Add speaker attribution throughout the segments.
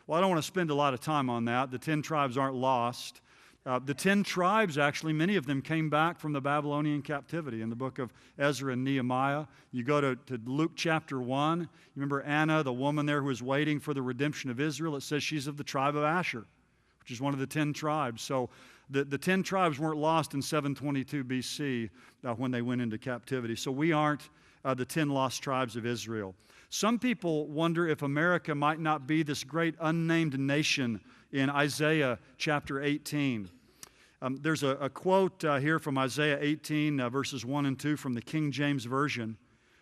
Speaker 1: Well, I don't want to spend a lot of time on that. The 10 tribes aren't lost. The 10 tribes, actually, many of them came back from the Babylonian captivity in the book of Ezra and Nehemiah. You go to Luke chapter 1. You remember Anna, the woman there who was waiting for the redemption of Israel? It says she's of the tribe of Asher, which is one of the 10 tribes. So the 10 tribes weren't lost in 722 BC when they went into captivity. So we aren't the 10 lost tribes of Israel. Some people wonder if America might not be this great unnamed nation in Isaiah chapter 18. There's a quote here from Isaiah 18, verses 1 and 2 from the King James Version.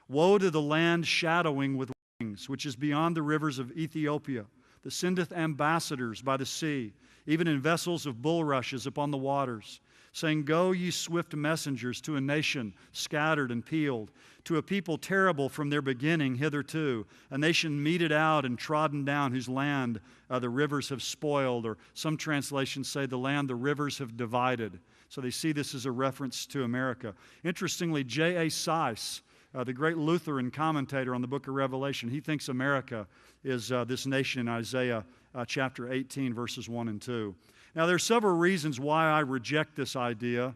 Speaker 1: Woe to the land shadowing with wings, which is beyond the rivers of Ethiopia, that sendeth ambassadors by the sea, even in vessels of bulrushes upon the waters, saying, Go, ye swift messengers, to a nation scattered and peeled, to a people terrible from their beginning hitherto, a nation meted out and trodden down, whose land the rivers have spoiled, or some translations say the land the rivers have divided. So they see this as a reference to America. Interestingly, J.A. Seiss, the great Lutheran commentator on the book of Revelation, he thinks America is this nation in Isaiah chapter 18, verses 1 and 2. Now, there are several reasons why I reject this idea.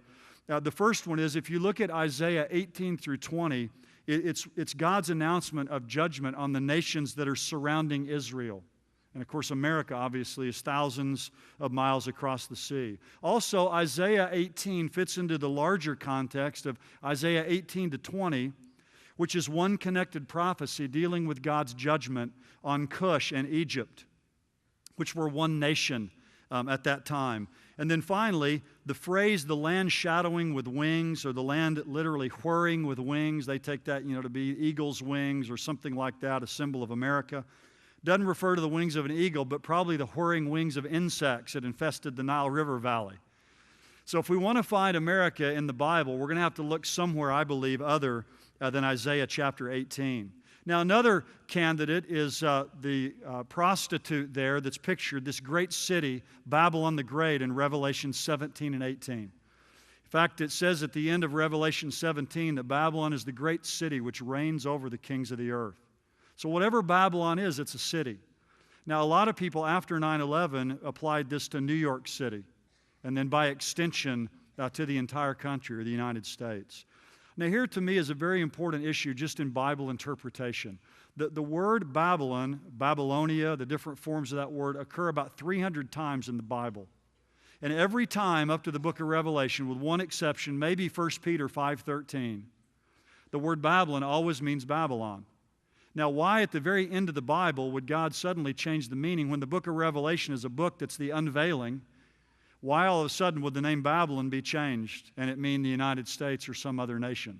Speaker 1: The first one is if you look at Isaiah 18 through 20, it's God's announcement of judgment on the nations that are surrounding Israel. And of course, America obviously is thousands of miles across the sea. Also, Isaiah 18 fits into the larger context of Isaiah 18 to 20, which is one connected prophecy dealing with God's judgment on Cush and Egypt, which were one nation at that time. And then finally, the phrase, the land shadowing with wings, or the land literally whirring with wings, they take that, to be eagle's wings or something like that, a symbol of America. Doesn't refer to the wings of an eagle, but probably the whirring wings of insects that infested the Nile River Valley. So if we want to find America in the Bible, we're going to have to look somewhere, I believe, other than Isaiah chapter 18. Now, another candidate is the prostitute there that's pictured, this great city, Babylon the Great, in Revelation 17 and 18. In fact, it says at the end of Revelation 17 that Babylon is the great city which reigns over the kings of the earth. So whatever Babylon is, it's a city. Now, a lot of people after 9/11 applied this to New York City, and then by extension to the entire country or the United States. Now, here to me is a very important issue just in Bible interpretation. The word Babylon, Babylonia, the different forms of that word occur about 300 times in the Bible. And every time up to the book of Revelation, with one exception, maybe 1 Peter 5:13, the word Babylon always means Babylon. Now, why at the very end of the Bible would God suddenly change the meaning when the book of Revelation is a book that's the unveiling? Why all of a sudden would the name Babylon be changed and it mean the United States or some other nation?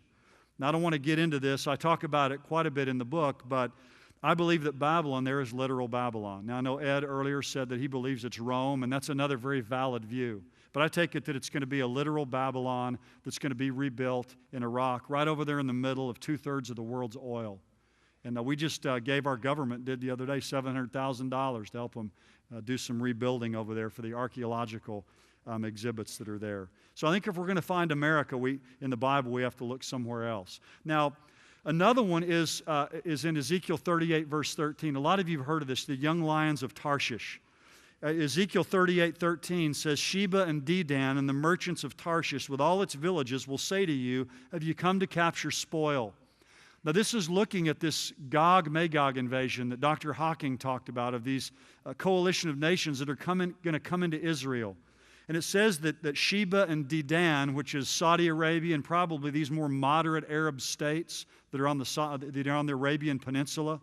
Speaker 1: Now, I don't want to get into this. I talk about it quite a bit in the book, but I believe that Babylon there is literal Babylon. Now, I know Ed earlier said that he believes it's Rome, and that's another very valid view. But I take it that it's going to be a literal Babylon that's going to be rebuilt in Iraq, right over there in the middle of 2/3 of the world's oil. And we just gave our government, did the other day, $700,000 to help them do some rebuilding over there for the archaeological exhibits that are there. So I think if we're going to find America in the Bible, we have to look somewhere else. Now, another one is in Ezekiel 38, verse 13. A lot of you have heard of this, the young lions of Tarshish. Ezekiel 38:13 says, Sheba and Dedan and the merchants of Tarshish with all its villages will say to you, have you come to capture spoil? Now, this is looking at this Gog-Magog invasion that Dr. Hawking talked about, of these coalition of nations that are going to come into Israel. And it says that Sheba and Dedan, which is Saudi Arabia and probably these more moderate Arab states that are on the Arabian Peninsula,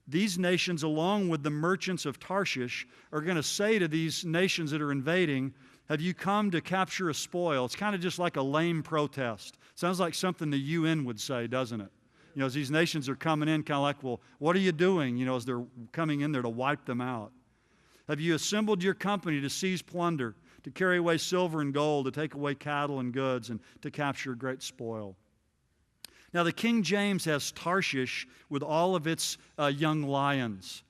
Speaker 1: these nations, along with the merchants of Tarshish, are going to say to these nations that are invading, have you come to capture a spoil? It's kind of just like a lame protest. Sounds like something the UN would say, doesn't it? As these nations are coming in, kind of like, well, what are you doing, as they're coming in there to wipe them out? Have you assembled your company to seize plunder, to carry away silver and gold, to take away cattle and goods, and to capture great spoil? Now, the King James has Tarshish with all of its young lions.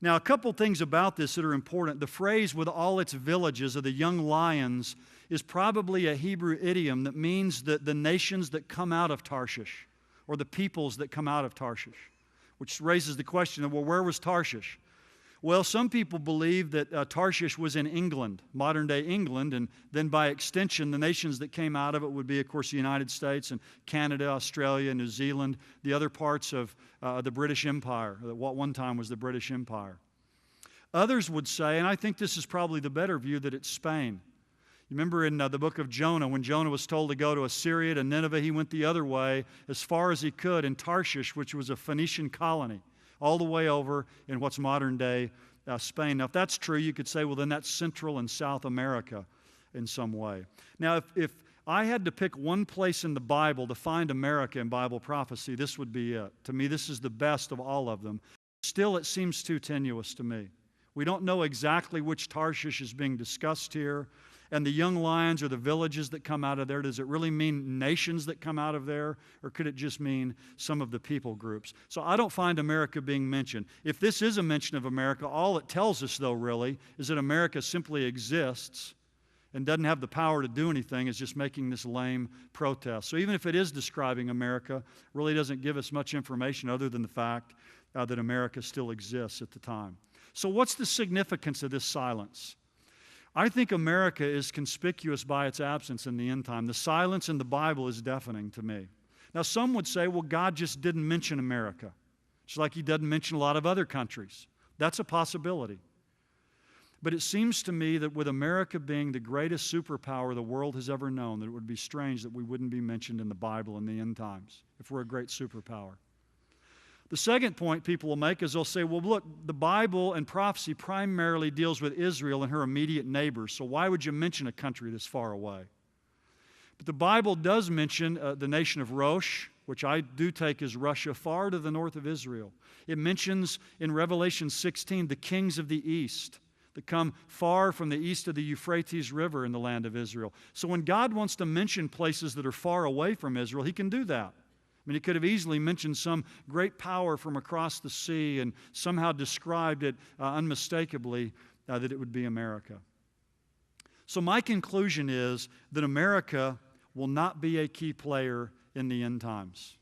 Speaker 1: Now, a couple things about this that are important. The phrase with all its villages of the young lions is probably a Hebrew idiom that means that the nations that come out of Tarshish, or the peoples that come out of Tarshish, which raises the question of, well, where was Tarshish? Well, some people believe that Tarshish was in England, modern-day England, and then by extension, the nations that came out of it would be, of course, the United States and Canada, Australia, New Zealand, the other parts of the British Empire, what one time was the British Empire. Others would say, and I think this is probably the better view, that it's Spain. You remember in the book of Jonah, when Jonah was told to go to Assyria, to Nineveh, he went the other way as far as he could in Tarshish, which was a Phoenician colony, all the way over in what's modern-day Spain. Now, if that's true, you could say, well, then that's Central and South America in some way. Now, if I had to pick one place in the Bible to find America in Bible prophecy, this would be it. To me, this is the best of all of them. Still, it seems too tenuous to me. We don't know exactly which Tarshish is being discussed here. And the young lions or the villages that come out of there, does it really mean nations that come out of there? Or could it just mean some of the people groups? So I don't find America being mentioned. If this is a mention of America, all it tells us, though, really, is that America simply exists and doesn't have the power to do anything. It's just making this lame protest. So even if it is describing America, it really doesn't give us much information other than the fact that America still exists at the time. So what's the significance of this silence? I think America is conspicuous by its absence in the end time. The silence in the Bible is deafening to me. Now, some would say, well, God just didn't mention America, just like He doesn't mention a lot of other countries. That's a possibility. But it seems to me that with America being the greatest superpower the world has ever known, that it would be strange that we wouldn't be mentioned in the Bible in the end times if we're a great superpower. The second point people will make is they'll say, well, look, the Bible and prophecy primarily deals with Israel and her immediate neighbors, so why would you mention a country this far away? But the Bible does mention the nation of Rosh, which I do take as Russia, far to the north of Israel. It mentions in Revelation 16 the kings of the east that come far from the east of the Euphrates River in the land of Israel. So when God wants to mention places that are far away from Israel, He can do that. I mean, He could have easily mentioned some great power from across the sea and somehow described it unmistakably that it would be America. So my conclusion is that America will not be a key player in the end times.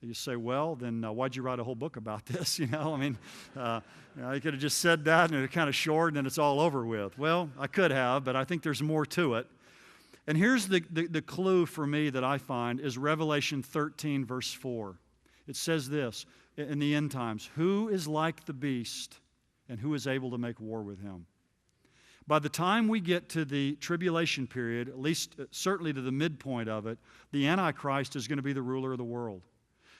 Speaker 1: You say, well, then why'd you write a whole book about this? You could have just said that and it's kind of short and then it's all over with. Well, I could have, but I think there's more to it. And here's the clue for me that I find is Revelation 13, verse 4. It says this, in the end times, who is like the beast and who is able to make war with him? By the time we get to the tribulation period, at least certainly to the midpoint of it, the Antichrist is going to be the ruler of the world.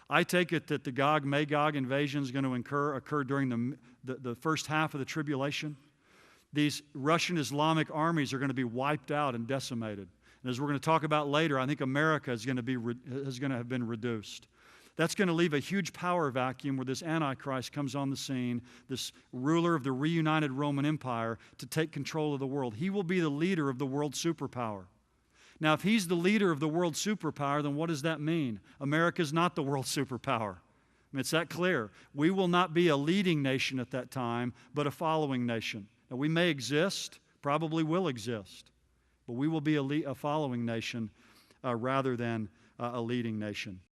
Speaker 1: I take it that the Gog-Magog invasion is going to occur during the first half of the tribulation. These Russian Islamic armies are going to be wiped out and decimated. And as we're going to talk about later, I think America is going to have been reduced. That's going to leave a huge power vacuum where this Antichrist comes on the scene, this ruler of the reunited Roman Empire, to take control of the world. He will be the leader of the world superpower. Now, if he's the leader of the world superpower, then what does that mean? America's not the world superpower. It's that clear. We will not be a leading nation at that time, but a following nation. Now, we may exist, probably will exist, but we will be a following nation rather than a leading nation.